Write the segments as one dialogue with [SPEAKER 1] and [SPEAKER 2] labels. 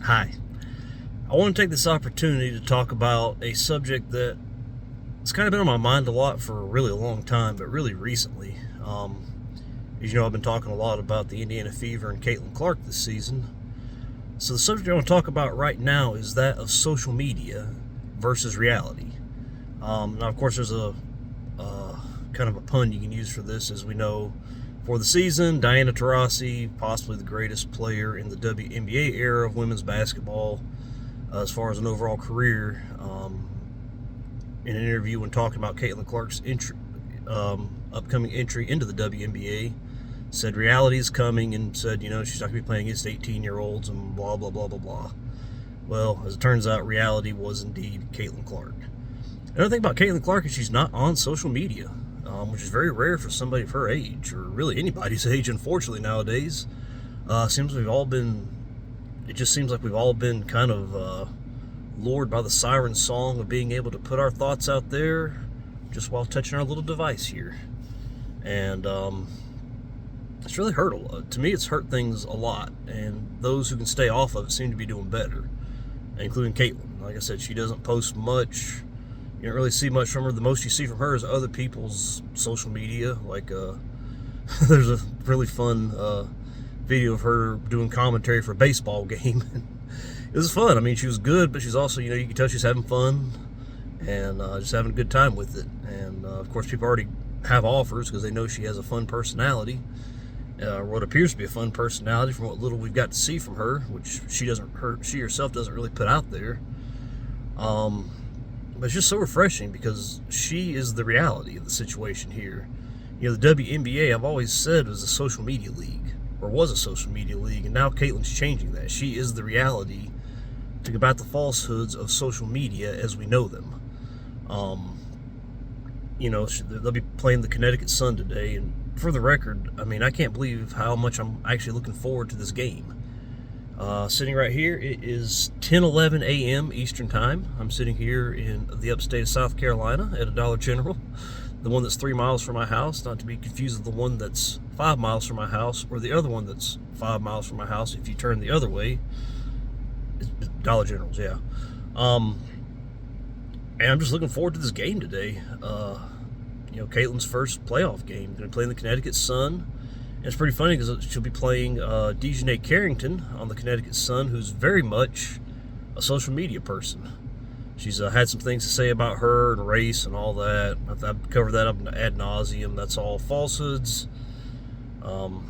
[SPEAKER 1] Hi. I want to take this opportunity to talk about a subject that it's kind of been on my mind a lot for a really long time, but really recently. As you know, I've been talking a lot about the Indiana Fever and Caitlin Clark this season. So the subject I want to talk about right now is that of social media versus reality. Now, of course, there's a kind of a pun you can use for this, as we know. For the season, Diana Taurasi, possibly the greatest player in the WNBA era of women's basketball, as far as an overall career. In an interview when talking about Caitlin Clark's upcoming entry into the WNBA, said reality is coming and said, she's not going to be playing against 18-year-olds and blah, blah, blah, blah, blah. Well, as it turns out, reality was indeed Caitlin Clark. Another thing about Caitlin Clark is she's not on social media, which is very rare for somebody of her age, or really anybody's age, unfortunately, nowadays. It just seems like we've all been kind of lured by the siren song of being able to put our thoughts out there just while touching our little device here. And it's really hurt to me. It's hurt things a lot, and those who can stay off of it seem to be doing better, including Caitlin. Like I said, she doesn't post much. You don't really see much from her. The most you see from her is other people's social media. Like there's a really fun video of her doing commentary for a baseball game. It was fun. I mean, she was good, but she's also, you can tell she's having fun and just having a good time with it. And of course, people already have offers because they know she has a fun personality, or what appears to be a fun personality from what little we've got to see from her, which she herself doesn't really put out there. But it's just so refreshing because she is the reality of the situation here. The WNBA, I've always said, was a social media league, or was a social media league, and now Caitlin's changing that. She is the reality to combat the falsehoods of social media as we know them. They'll be playing the Connecticut Sun today, and for the record, I mean, I can't believe how much I'm actually looking forward to this game. Sitting right here, it is 10:11 a.m. Eastern Time. I'm sitting here in the upstate of South Carolina at a Dollar General, the one that's 3 miles from my house, not to be confused with the one that's 5 miles from my house, or the other one that's 5 miles from my house if you turn the other way. It's Dollar Generals, yeah. And I'm just looking forward to this game today. Caitlin's first playoff game. Going to play in the Connecticut Sun. And it's pretty funny because she'll be playing Dejanay Carrington on the Connecticut Sun, who's very much a social media person. She's had some things to say about her and race and all that. I've covered that up ad nauseum. That's all falsehoods. For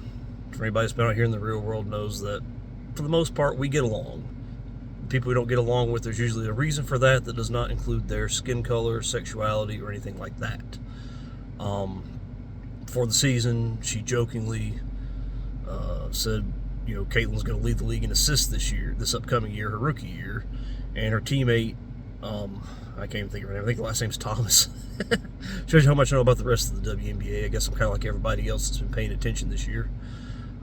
[SPEAKER 1] anybody that's been out here in the real world knows that, for the most part, we get along. People we don't get along with, there's usually a reason for that does not include their skin color, sexuality, or anything like that. For the season, she jokingly said, Caitlin's going to lead the league in assists this upcoming year, her rookie year, and her teammate, I can't even think of her name. I think the last name's Thomas. Shows you how much I know about the rest of the WNBA. I guess I'm kind of like everybody else that's been paying attention this year.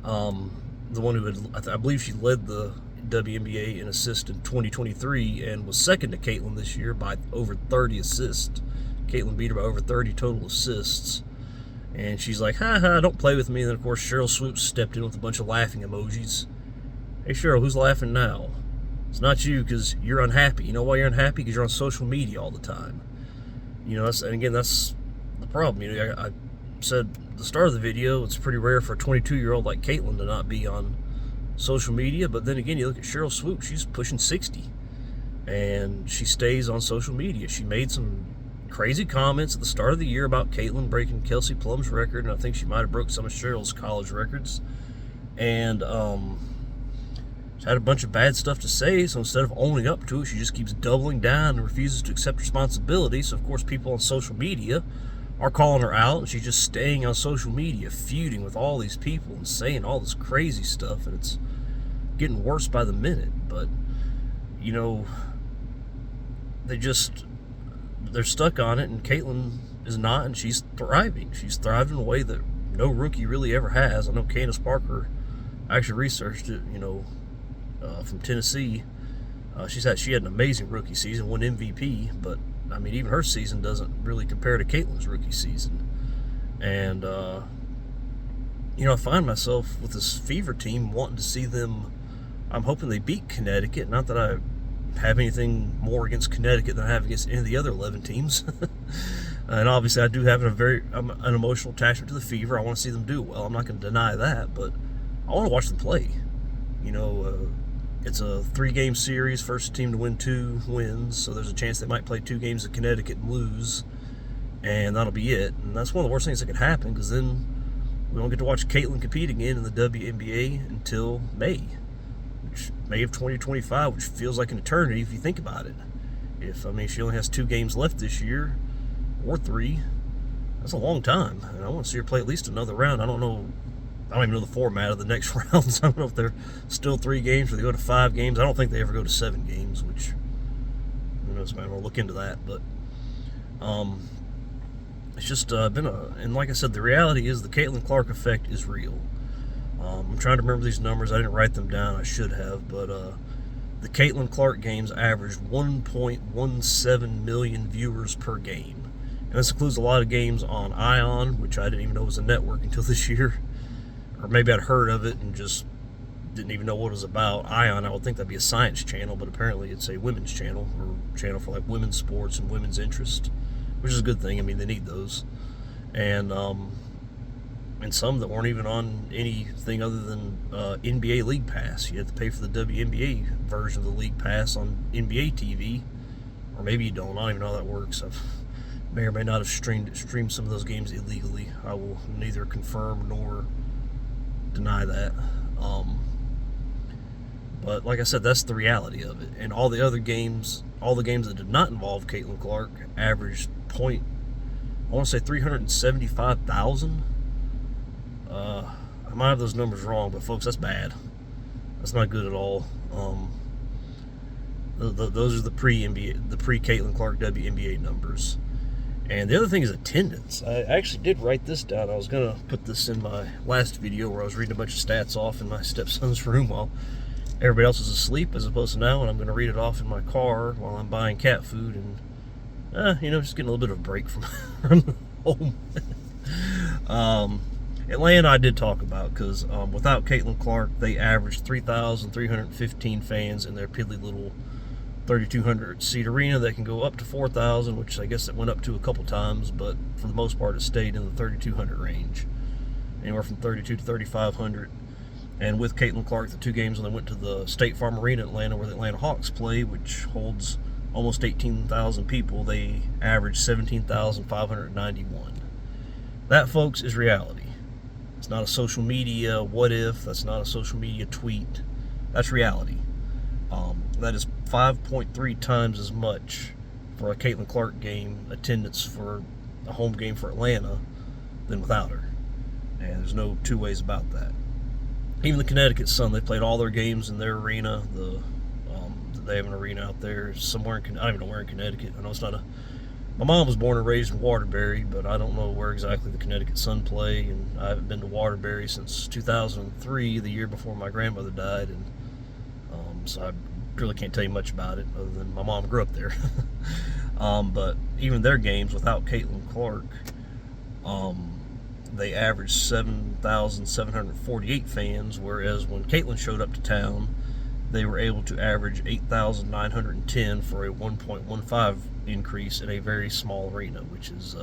[SPEAKER 1] The one who I believe she led the WNBA in assists in 2023 and was second to Caitlin this year by over 30 assists. Caitlin beat her by over 30 total assists. And she's like, ha, don't play with me. And then, of course, Cheryl Swoops stepped in with a bunch of laughing emojis. Hey, Cheryl, who's laughing now? It's not you, because you're unhappy. You know why you're unhappy? Because you're on social media all the time. And again, that's the problem. I said at the start of the video, it's pretty rare for a 22-year-old like Caitlin to not be on social media. But then again, you look at Cheryl Swoops, she's pushing 60. And she stays on social media. She made some crazy comments at the start of the year about Caitlin breaking Kelsey Plum's record, and I think she might have broke some of Cheryl's college records. And she had a bunch of bad stuff to say, so instead of owning up to it, she just keeps doubling down and refuses to accept responsibility. So, of course, people on social media are calling her out, and she's just staying on social media, feuding with all these people and saying all this crazy stuff, and it's getting worse by the minute. But, they're stuck on it, and Caitlin is not, and she's thriving. She's thrived in a way that no rookie really ever has. I know Candace Parker actually researched it, from Tennessee. She had an amazing rookie season, won MVP, but I mean, even her season doesn't really compare to Caitlin's rookie season. And I find myself with this Fever team wanting to see them I'm hoping they beat Connecticut. Not that I have anything more against Connecticut than I have against any of the other 11 teams. And obviously, I do have an emotional attachment to the Fever. I want to see them do well. I'm not going to deny that, but I want to watch them play. It's a 3-game series. First team to win 2 wins, so there's a chance they might play 2 games at Connecticut and lose, and that'll be it. And that's one of the worst things that could happen, because then we don't get to watch Caitlin compete again in the WNBA until May of 2025, which feels like an eternity if you think about it. She only has 2 games left this year, or 3. That's a long time, and I want to see her play at least another round. I don't even know the format of the next rounds. I don't know if they're still 3 games or they go to 5 games. I don't think they ever go to 7 games, which, who knows, man. We'll look into that. But it's just and like I said, the reality is the Caitlin Clark effect is real. I'm trying to remember these numbers. I didn't write them down. I should have. But the Caitlin Clark games averaged 1.17 million viewers per game. And this includes a lot of games on Ion, which I didn't even know was a network until this year. Or maybe I'd heard of it and just didn't even know what it was about. Ion, I would think that'd be a science channel, but apparently it's a women's channel, or channel for like women's sports and women's interest, which is a good thing. They need those. And some that weren't even on anything other than NBA League Pass. You have to pay for the WNBA version of the League Pass on NBA TV, or maybe you don't. I don't even know how that works. I may or may not have streamed some of those games illegally. I will neither confirm nor deny that. But like I said, that's the reality of it. And all the games that did not involve Caitlin Clark averaged I want to say 375,000. I might have those numbers wrong, but folks, that's bad. That's not good at all. Those are the pre-Caitlin Clark WNBA numbers. And the other thing is attendance. I actually did write this down. I was going to put this in my last video where I was reading a bunch of stats off in my stepson's room while everybody else is asleep, as opposed to now when I'm going to read it off in my car while I'm buying cat food and, just getting a little bit of a break from home. Atlanta I did talk about, because without Caitlin Clark, they averaged 3,315 fans in their piddly little 3,200 seat arena that can go up to 4,000, which I guess it went up to a couple times, but for the most part it stayed in the 3,200 range, anywhere from 3,200 to 3,500. And with Caitlin Clark, the 2 games when they went to the State Farm Arena in Atlanta, where the Atlanta Hawks play, which holds almost 18,000 people, they averaged 17,591. That, folks, is reality. It's not a social media what if. That's not a social media tweet. That's reality. That is 5.3 times as much for a Caitlin Clark game attendance for a home game for Atlanta than without her. And there's no 2 ways about that. Even the Connecticut Sun, they played all their games in their arena. They have an arena out there somewhere I don't even know where in Connecticut. I know it's not my mom was born and raised in Waterbury, but I don't know where exactly the Connecticut Sun play, and I haven't been to Waterbury since 2003, the year before my grandmother died, and so I really can't tell you much about it other than my mom grew up there. But even their games without Caitlin Clark, they averaged 7,748 fans, whereas when Caitlin showed up to town, they were able to average 8,910 for a 1.15 increase in a very small arena, which is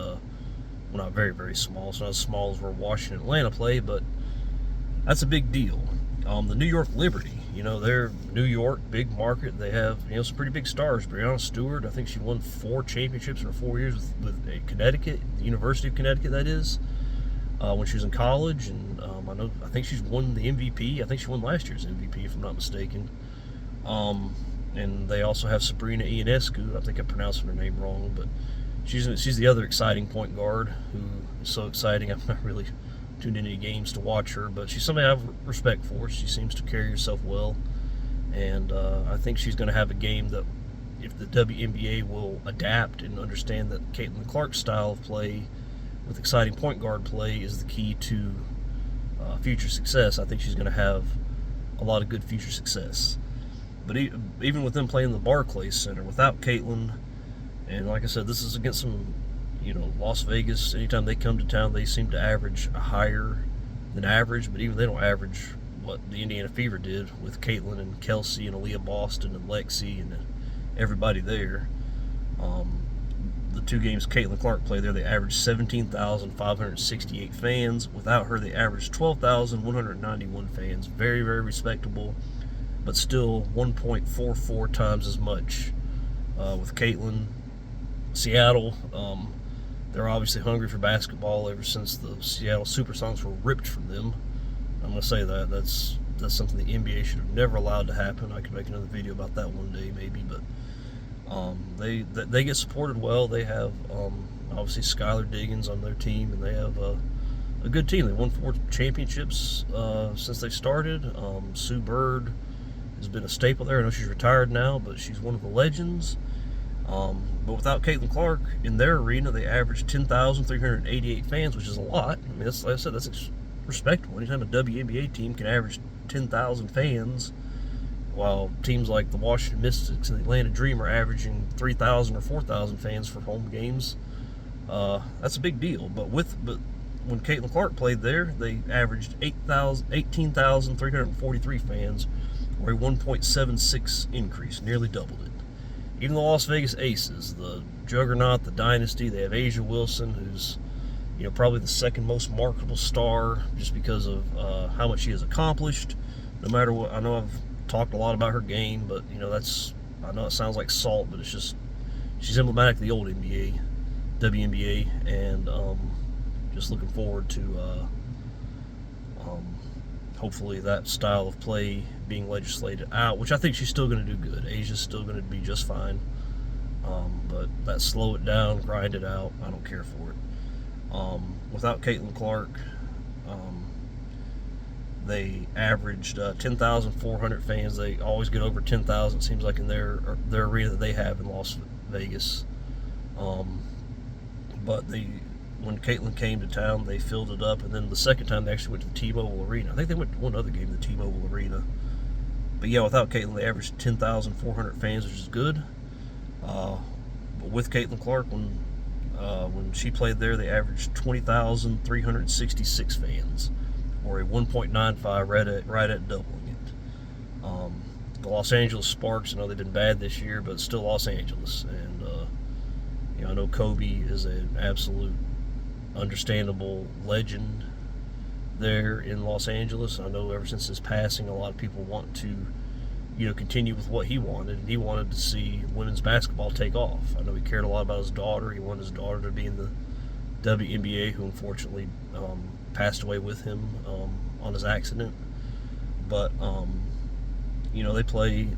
[SPEAKER 1] not very, very small. It's not as small as where Washington and Atlanta play, but that's a big deal. The New York Liberty, they're New York, big market. They have, some pretty big stars. Breanna Stewart, I think she won 4 championships in her 4 years with Connecticut, the University of Connecticut, that is, when she was in college. And I think she's won the MVP. I think she won last year's MVP, if I'm not mistaken. And they also have Sabrina Ionescu. I think I'm pronouncing her name wrong, but she's the other exciting point guard who is so exciting. I'm not really tuned into any games to watch her, but she's somebody I have respect for. She seems to carry herself well, and I think she's going to have a game that, if the WNBA will adapt and understand that Caitlin Clark's style of play with exciting point guard play is the key to future success, I think she's going to have a lot of good future success. But even with them playing the Barclays Center without Caitlin, and like I said, this is against some, Las Vegas, anytime they come to town, they seem to average a higher than average, but even they don't average what the Indiana Fever did with Caitlin and Kelsey and Aaliyah Boston and Lexi and everybody there. The 2 games Caitlin Clark played there, they averaged 17,568 fans. Without her, they averaged 12,191 fans. Very, very respectable, but still 1.44 times as much. With Caitlin, Seattle, they're obviously hungry for basketball ever since the Seattle Supersonics were ripped from them. I'm going to say that's something the NBA should have never allowed to happen. I could make another video about that one day maybe, but they get supported well. They have obviously Skylar Diggins on their team, and they have a good team. They won 4 championships since they started. Sue Bird has been a staple there. I know she's retired now, but she's one of the legends. But without Caitlin Clark in their arena, they averaged 10,388 fans, which is a lot. I mean, that's, like I said, that's respectable. Anytime a WNBA team can average 10,000 fans, while teams like the Washington Mystics and the Atlanta Dream are averaging 3,000 or 4,000 fans for home games, that's a big deal. But when Caitlin Clark played there, they averaged 18,343 fans, or a 1.76 increase, nearly doubled it. Even the Las Vegas Aces, the juggernaut, the dynasty, they have Asia Wilson, who's probably the second most marketable star just because of how much she has accomplished. No matter what, I know I've talked a lot about her game, but I know it sounds like salt, but it's just she's emblematic of the old NBA, WNBA, and just looking forward to hopefully that style of play being legislated out, which I think she's still going to do good. Asia's still going to be just fine, but that slow it down, grind it out, I don't care for it. Without Caitlin Clark, they averaged 10,400 fans. They always get over 10,000, it seems like, in their arena that they have in Las Vegas. But when Caitlin came to town, they filled it up, and then the second time they actually went to the T-Mobile Arena. I think they went to one other game, the T-Mobile Arena. But yeah, without Caitlin, they averaged 10,400 fans, which is good. But with Caitlin Clark, when she played there, they averaged 20,366 fans, or a 1.95, right at doubling it. The Los Angeles Sparks, I know they've been bad this year, but still Los Angeles. And I know Kobe is an absolute understandable legend there in Los Angeles. I know ever since his passing, a lot of people want to continue with what he wanted, and he wanted to see women's basketball take off. I know he cared a lot about his daughter. He wanted his daughter to be in the WNBA, who unfortunately passed away with him on his accident. But they play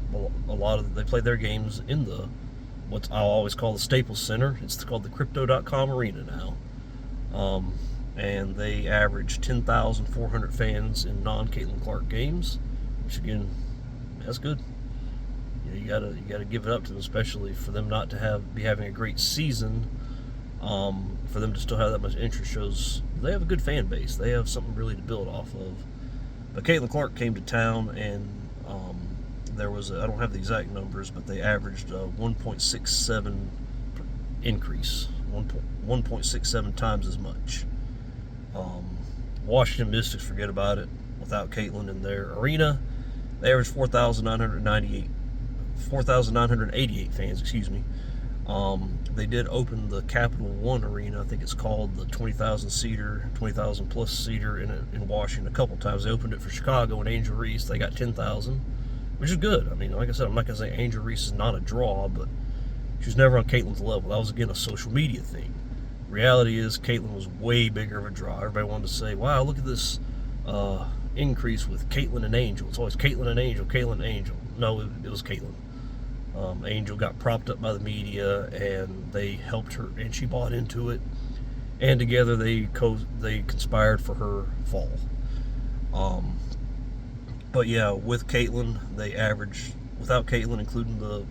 [SPEAKER 1] they play their games in the what I'll always call the Staples Center. It's called the Crypto.com Arena now, and they average 10,400 fans in non-Caitlin Clark games, which again, that's good. You gotta give it up to them, especially for them not to be having a great season. For them to still have that much interest shows they have a good fan base. They have something really to build off of. But Caitlin Clark came to town, and there was I don't have the exact numbers, but they averaged 1.67 increase, 1.67 times as much. Washington Mystics, forget about it. Without Caitlin in their arena, they averaged 4,988 fans. Excuse me. They did open the Capital One Arena. I think it's called the 20,000 plus seater in Washington a couple times. They opened it for Chicago and Angel Reese. They got 10,000, which is good. I mean, like I said, I'm not going to say Angel Reese is not a draw, but she was never on Caitlin's level. That was, again, a social media thing. Reality is Caitlin was way bigger of a draw. Everybody wanted to say, wow, look at this increase with Caitlin and Angel. It's always Caitlin and Angel, Caitlin and Angel. No, it was Caitlin. Angel got propped up by the media, and they helped her, and she bought into it. And together they conspired for her fall. But yeah, with Caitlin, they averaged, without Caitlin, including the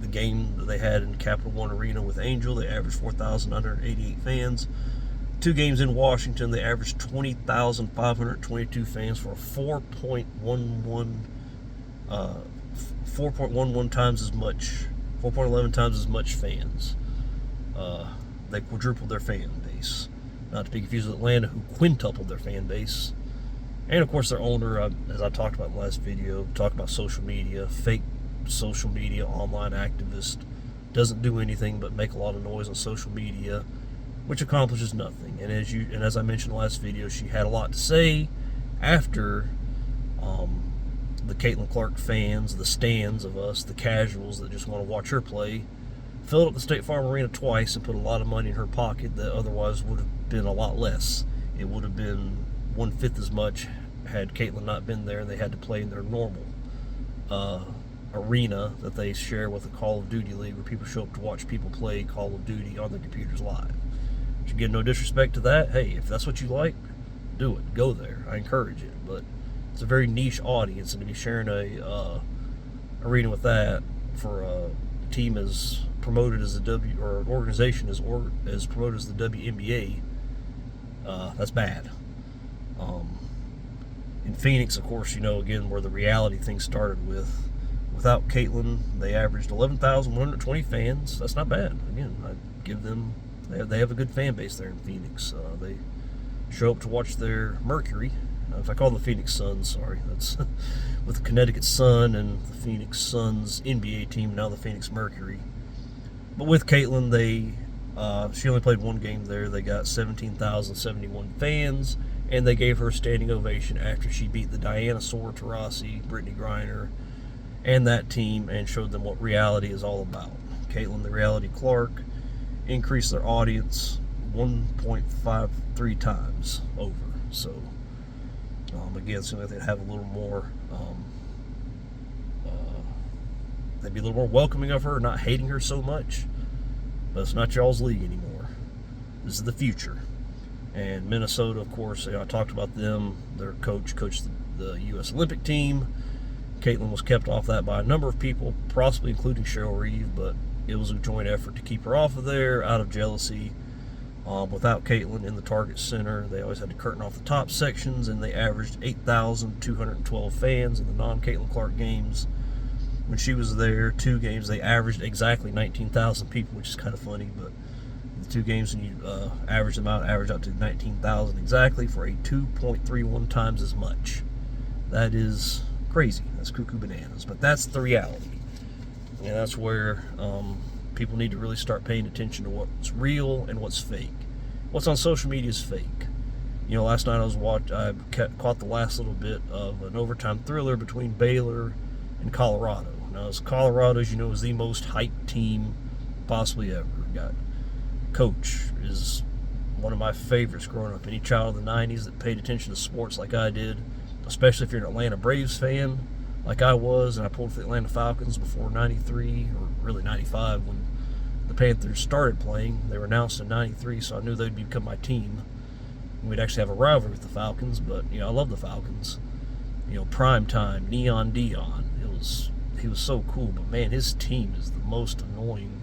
[SPEAKER 1] game that they had in Capital One Arena with Angel, they averaged 4,988 fans. 2 games in Washington, they averaged 20,522 fans for a 4.11 times as much fans. They quadrupled their fan base. Not to be confused with Atlanta, who quintupled their fan base. And of course, their owner, as I talked about in the last video, talked about social media, fake social media, online activist, doesn't do anything but make a lot of noise on social media, which accomplishes nothing. And as I mentioned in the last video, she had a lot to say after the Caitlin Clark fans, the stands of us, the casuals that just want to watch her play, filled up the State Farm Arena twice and put a lot of money in her pocket that otherwise would have been a lot less. It would have been 1/5 as much had Caitlin not been there and they had to play in their normal arena that they share with the Call of Duty League, where people show up to watch people play Call of Duty on their computers live. Which, again, no disrespect to that. Hey, if that's what you like, do it. Go there. I encourage it. But it's a very niche audience, and to be sharing a arena with that for a team as promoted as the or an organization as promoted as the WNBA, that's bad. In Phoenix, of course, again, where the reality thing started with, without Caitlin, they averaged 11,120 fans. That's not bad. Again, I give them, they have a good fan base there in Phoenix. They show up to watch their Mercury. If I call them the Phoenix Suns, sorry, that's with the Connecticut Sun and the Phoenix Suns NBA team, now the Phoenix Mercury. But with Caitlin, she only played one game there. They got 17,071 fans, and they gave her a standing ovation after she beat the Dinosaur Taurasi, Brittany Griner, and that team, and showed them what reality is all about. Caitlin, the Reality Clark, increased their audience 1.53 times over. So, again, it seems like they'd have a little more, they'd be a little more welcoming of her, not hating her so much. But it's not y'all's league anymore. This is the future. And Minnesota, of course, I talked about them. Their coached the U.S. Olympic team. Caitlin was kept off that by a number of people, possibly including Cheryl Reeve, but it was a joint effort to keep her off of there out of jealousy. Without Caitlin in the Target Center, they always had to curtain off the top sections, and they averaged 8,212 fans in the non-Caitlin Clark games. When she was there, 2 games, they averaged exactly 19,000 people, which is kind of funny, but the 2 games, when you average them out, average out to 19,000 exactly for a 2.31 times as much. That is crazy. That's cuckoo bananas, but that's the reality. And that's where people need to really start paying attention to what's real and what's fake. What's on social media is fake. Last night I caught the last little bit of an overtime thriller between Baylor and Colorado. Now, Colorado, as you know, is the most hyped team possibly ever. Coach is one of my favorites growing up. Any child of the 90s that paid attention to sports like I did, especially if you're an Atlanta Braves fan like I was, and I pulled for the Atlanta Falcons before 93, or really 95, when the Panthers started playing. They were announced in 93, so I knew they'd become my team. We'd actually have a rivalry with the Falcons, but, I love the Falcons. Prime time, Neon Dion. He was so cool, but man, his team is the most annoying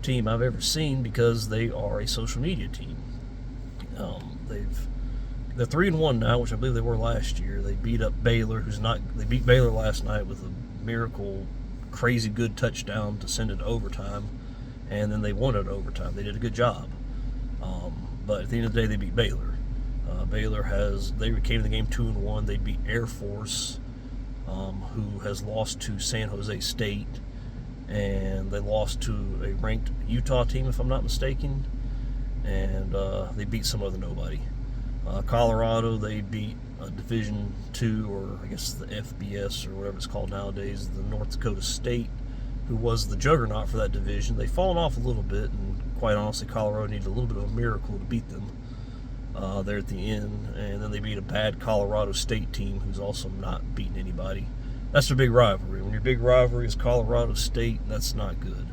[SPEAKER 1] team I've ever seen because they are a social media team. They're 3-1 now, which I believe they were last year. They beat up Baylor, they beat Baylor last night with a miracle, crazy good touchdown to send it to overtime, and then they won it overtime. They did a good job. But at the end of the day, they beat Baylor. They came to the game 2-1. They beat Air Force, who has lost to San Jose State, and they lost to a ranked Utah team, if I'm not mistaken, and they beat some other nobody. Colorado, they beat Division II, or I guess the FBS, or whatever it's called nowadays, the North Dakota State, who was the juggernaut for that division. They've fallen off a little bit, and quite honestly, Colorado needed a little bit of a miracle to beat them there at the end. And then they beat a bad Colorado State team who's also not beating anybody. That's their big rivalry. When your big rivalry is Colorado State, that's not good.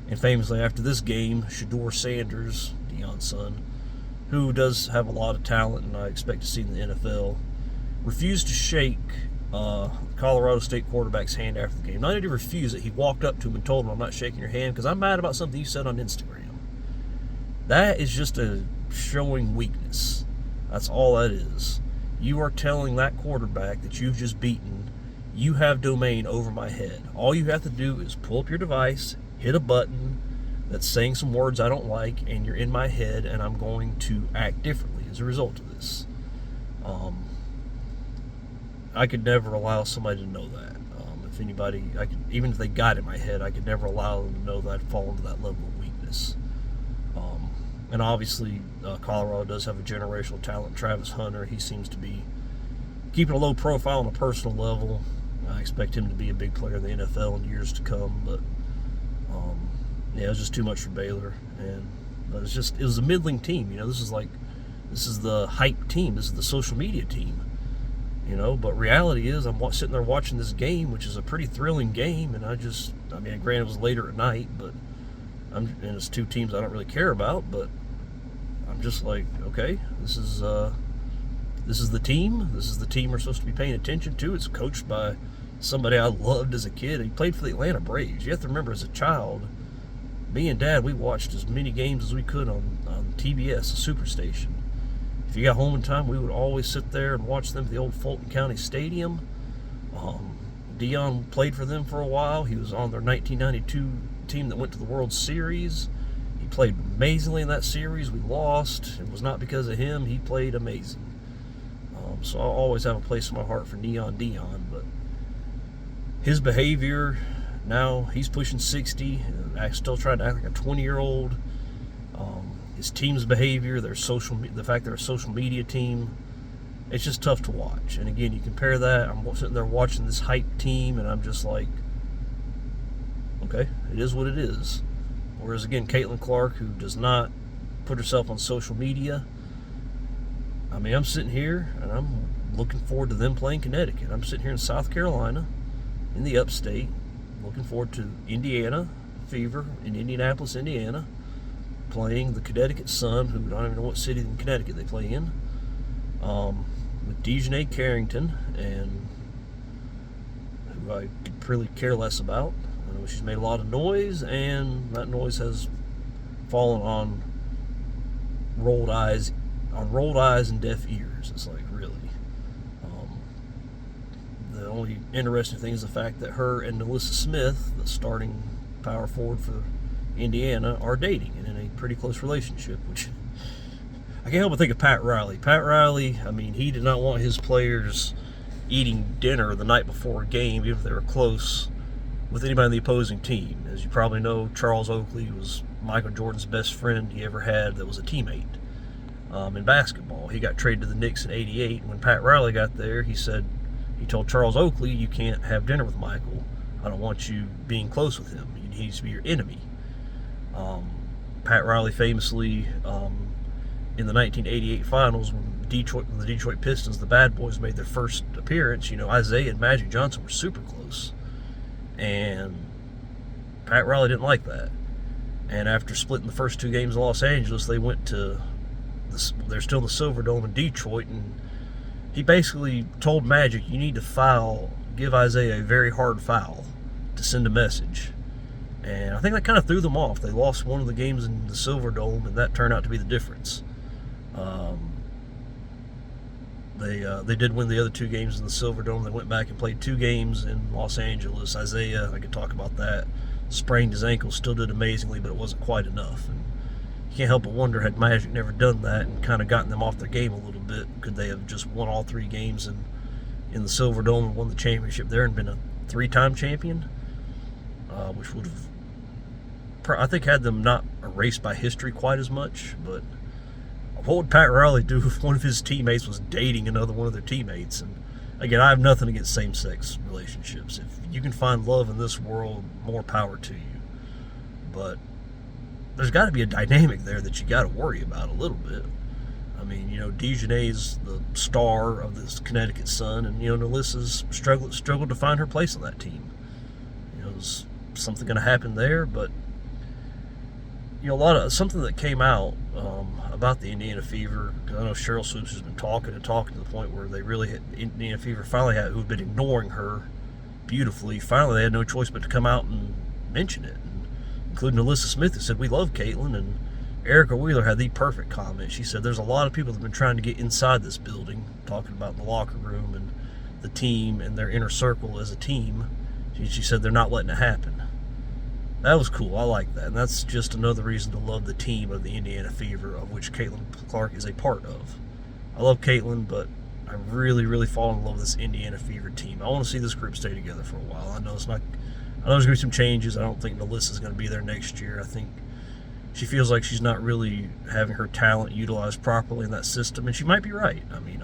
[SPEAKER 1] And famously, after this game, Shedeur Sanders, Deion's son, who does have a lot of talent and I expect to see in the NFL, refused to shake Colorado State quarterback's hand after the game. Not only did he refuse it, he walked up to him and told him, "I'm not shaking your hand because I'm mad about something you said on Instagram." That is just a showing weakness. That's all that is. You are telling that quarterback that you've just beaten, you have domain over my head. All you have to do is pull up your device, hit a button that's saying some words I don't like, and you're in my head, and I'm going to act differently as a result of this. I could never allow somebody to know that. If anybody, even if they got in my head, I could never allow them to know that I'd fall into that level of weakness. And obviously, Colorado does have a generational talent. Travis Hunter, he seems to be keeping a low profile on a personal level. I expect him to be a big player in the NFL in years to come, but yeah, it was just too much for Baylor, but it was a middling team. This is the hype team. This is the social media team. But reality is, I'm sitting there watching this game, which is a pretty thrilling game, and granted it was later at night, but and it's two teams I don't really care about, but I'm just like, okay, this is the team. This is the team we're supposed to be paying attention to. It's coached by somebody I loved as a kid. He played for the Atlanta Braves. You have to remember, as a child, me and Dad, we watched as many games as we could on TBS, the Superstation. If you got home in time, we would always sit there and watch them at the old Fulton County Stadium. Dion played for them for a while. He was on their 1992 team that went to the World Series. He played amazingly in that series. We lost. It was not because of him. He played amazing. So I'll always have a place in my heart for Neon Dion, but his behavior, now he's pushing 60, still trying to act like a 20-year-old. His team's behavior, the fact they're a social media team, it's just tough to watch. And again, you compare that, I'm sitting there watching this hype team, and I'm just like, okay, it is what it is. Whereas again, Caitlin Clark, who does not put herself on social media, I'm sitting here and I'm looking forward to them playing Connecticut. I'm sitting here in South Carolina, in the upstate, looking forward to Indiana Fever in Indianapolis, Indiana, playing the Connecticut Sun, who I don't even know what city in Connecticut they play in, with Dejanay Carrington, and who I could really care less about. I know she's made a lot of noise, and that noise has fallen on rolled eyes and deaf ears. It's like, really. The only interesting thing is the fact that her and Alyssa Smith, the starting power forward for Indiana, are dating and in a pretty close relationship, which I can't help but think of Pat Riley. Pat Riley, he did not want his players eating dinner the night before a game, even if they were close, with anybody on the opposing team. As you probably know, Charles Oakley was Michael Jordan's best friend he ever had that was a teammate in basketball. He got traded to the Knicks in '88. When Pat Riley got there, he told Charles Oakley, you can't have dinner with Michael. I don't want you being close with him. He needs to be your enemy. Pat Riley famously, in the 1988 finals, when the Detroit Pistons, the Bad Boys, made their first appearance, Isaiah and Magic Johnson were super close. And Pat Riley didn't like that. And after splitting the first two games in Los Angeles, they went to they're still in the Silverdome in Detroit, and he basically told Magic, you need to give Isaiah a very hard foul to send a message. And I think that kind of threw them off. They lost one of the games in the Silverdome, and that turned out to be the difference. They did win the other two games in the Silverdome. They went back and played two games in Los Angeles. Isaiah, I could talk about that, sprained his ankle, still did amazingly, but it wasn't quite enough. And you can't help but wonder, had Magic never done that and kind of gotten them off their game a little bit, could they have just won all three games in the Silverdome and won the championship there and been a three-time champion? Which would have, I think, had them not erased by history quite as much. But what would Pat Riley do if one of his teammates was dating another one of their teammates? And again, I have nothing against same-sex relationships. If you can find love in this world, more power to you. But there's got to be a dynamic there that you got to worry about a little bit. Dejanay's the star of this Connecticut Sun, and Alyssa's struggled to find her place on that team. Is something going to happen there? But something that came out about the Indiana Fever, because I know Cheryl Swoops has been talking to the point where they really had Indiana Fever finally had, who've been ignoring her beautifully. Finally, they had no choice but to come out and mention it, including Alyssa Smith, who said, we love Caitlin. And Erica Wheeler had the perfect comment. She said, there's a lot of people that have been trying to get inside this building, talking about the locker room and the team and their inner circle as a team. She said they're not letting it happen. That was cool. I like that. And that's just another reason to love the team of the Indiana Fever, of which Caitlin Clark is a part of. I love Caitlin, but I really, really fall in love with this Indiana Fever team. I want to see this group stay together for a while. I know there's going to be some changes. I don't think Melissa's going to be there next year. I think she feels like she's not really having her talent utilized properly in that system, and she might be right. I mean,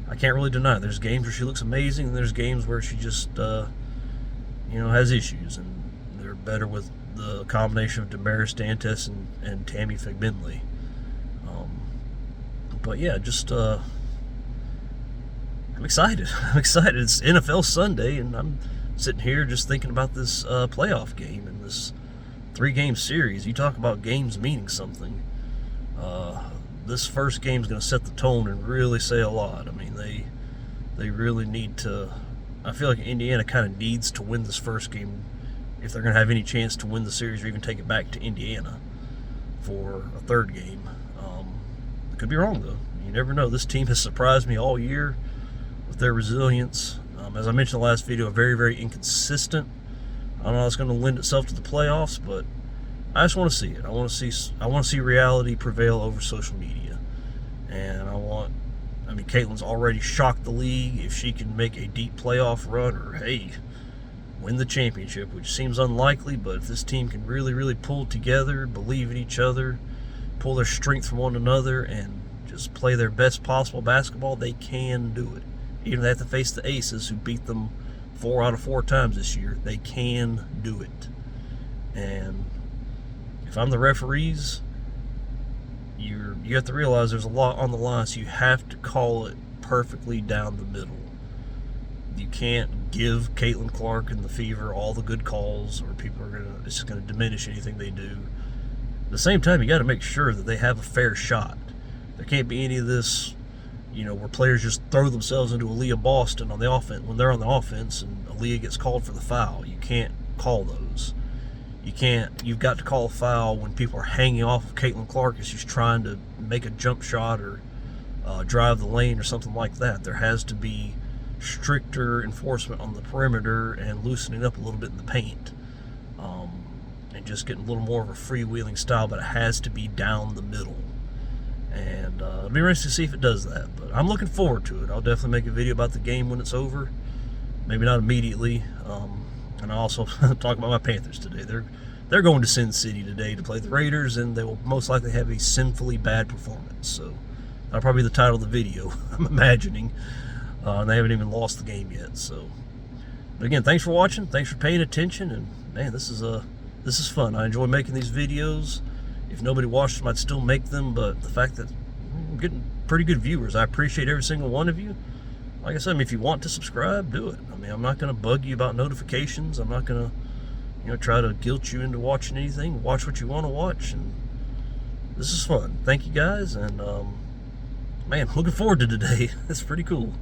[SPEAKER 1] I can't really deny it. There's games where she looks amazing, and there's games where she just, has issues, and they're better with the combination of Damaris Dantes and Tammy Figbenley. But yeah, just I'm excited. I'm excited. It's NFL Sunday, and I'm sitting here just thinking about this playoff game and this 3-game series. You talk about games meaning something. This first game is going to set the tone and really say a lot. I mean, they really need to. I feel like Indiana kind of needs to win this first game if they're going to have any chance to win the series or even take it back to Indiana for a third game. Could be wrong, though. You never know. This team has surprised me all year with their resilience. As I mentioned in the last video, very, very inconsistent. I don't know how it's going to lend itself to the playoffs, but I just want to see it. I want to see reality prevail over social media. And Caitlin's already shocked the league. If she can make a deep playoff run or, hey, win the championship, which seems unlikely, but if this team can really, really pull together, believe in each other, pull their strength from one another, and just play their best possible basketball, they can do it. Even if they have to face the Aces, who beat them 4 out of 4 times this year, they can do it. And if I'm the referees, you have to realize there's a lot on the line, so you have to call it perfectly down the middle. You can't give Caitlin Clark and the Fever all the good calls, or it's just going to diminish anything they do. At the same time, you got to make sure that they have a fair shot. There can't be any of this, where players just throw themselves into Aaliyah Boston on the offense when they're on the offense and Aaliyah gets called for the foul. You can't call those. You've got to call a foul when people are hanging off of Caitlin Clark as she's trying to make a jump shot or drive the lane or something like that. There has to be stricter enforcement on the perimeter and loosening up a little bit in the paint. And just getting a little more of a freewheeling style, but it has to be down the middle. And it'll be interesting to see if it does that. But I'm looking forward to it. I'll definitely make a video about the game when it's over. Maybe not immediately. And I'll also talk about my Panthers today. They're going to Sin City today to play the Raiders, and they will most likely have a sinfully bad performance. So that'll probably be the title of the video, I'm imagining. And they haven't even lost the game yet. So, but again, thanks for watching. Thanks for paying attention. And man, this is fun. I enjoy making these videos. If nobody watched them, I'd still make them, but the fact that I'm getting pretty good viewers, I appreciate every single one of you. Like I said, if you want to subscribe, do it. I'm not going to bug you about notifications. I'm not going to, try to guilt you into watching anything. Watch what you want to watch, and this is fun. Thank you guys, and man, looking forward to today. It's pretty cool.